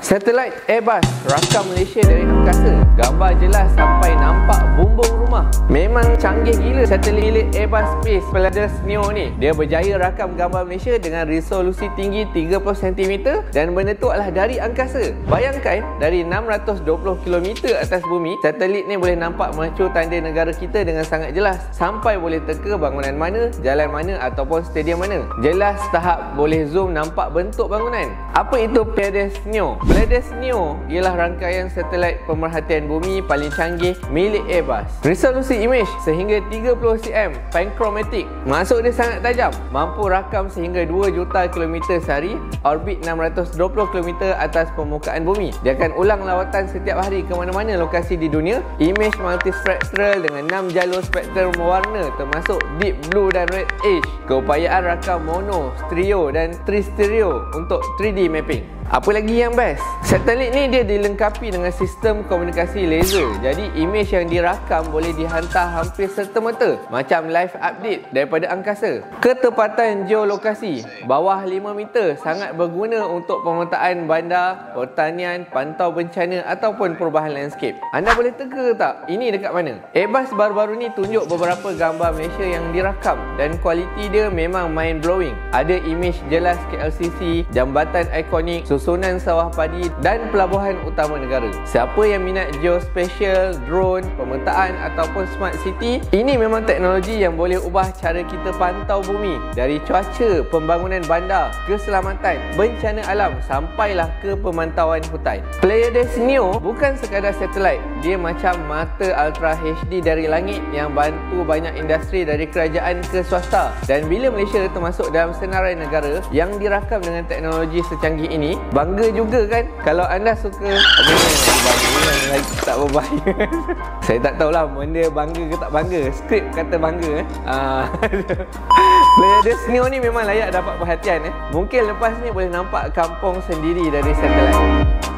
Satelit Airbus rakam Malaysia dari angkasa. Gambar jelas sampai nampak bumbung rumah. Memang canggih gila satelit Airbus Space Palladius Neo ni. Dia berjaya rakam gambar Malaysia dengan resolusi tinggi 30 cm dan benda tu adalah dari angkasa. Bayangkan dari 620 km atas bumi, satelit ni boleh nampak mercu tanda negara kita dengan sangat jelas. Sampai boleh teka bangunan mana, jalan mana ataupun stadium mana. Jelas tahap boleh zoom nampak bentuk bangunan. Apa itu Palladius Neo? Palladius Neo ialah rangkaian satelit pemerhatian bumi paling canggih milik Airbus. Resolusi image sehingga 30 cm, panchromatic. Maksud dia sangat tajam, mampu rakam sehingga 2 juta kilometer sehari, orbit 620 km atas permukaan bumi. Dia akan ulang lawatan setiap hari ke mana-mana lokasi di dunia. Image multispectral dengan 6 jalur spektrum warna termasuk deep blue dan red edge. Keupayaan rakam mono, stereo dan tri-stereo untuk 3D mapping. Apa lagi yang best? Satelit ni dia dilengkapi dengan sistem komunikasi laser. Jadi image yang dirakam boleh dihantar hampir serta-merta, macam live update daripada angkasa. Ketepatan geolokasi bawah 5 meter sangat berguna untuk pemetaan bandar, pertanian, pantau bencana ataupun perubahan landscape. Anda boleh teka tak ini dekat mana? Airbus baru-baru ni tunjuk beberapa gambar Malaysia yang dirakam dan kualiti dia memang mind blowing. Ada image jelas KLCC, jambatan ikonik, susunan sawah padi dan pelabuhan utama negara. Siapa yang minat geospatial, drone, pemetaan ataupun smart city, ini memang teknologi yang boleh ubah cara kita pantau bumi. Dari cuaca, pembangunan bandar, keselamatan, bencana alam sampailah ke pemantauan hutan. Palladius Neo bukan sekadar satelit, dia macam mata Ultra HD dari langit yang bantu banyak industri dari kerajaan ke swasta. Dan bila Malaysia termasuk dalam senarai negara yang dirakam dengan teknologi secanggih ini, bangga juga kan? Kalau anda suka bangga tak berbahaya. Saya tak tahulah benda bangga ke tak bangga. Skrip kata bangga Palladius Neo ni memang layak dapat perhatian Mungkin lepas ni boleh nampak kampung sendiri dari satelit.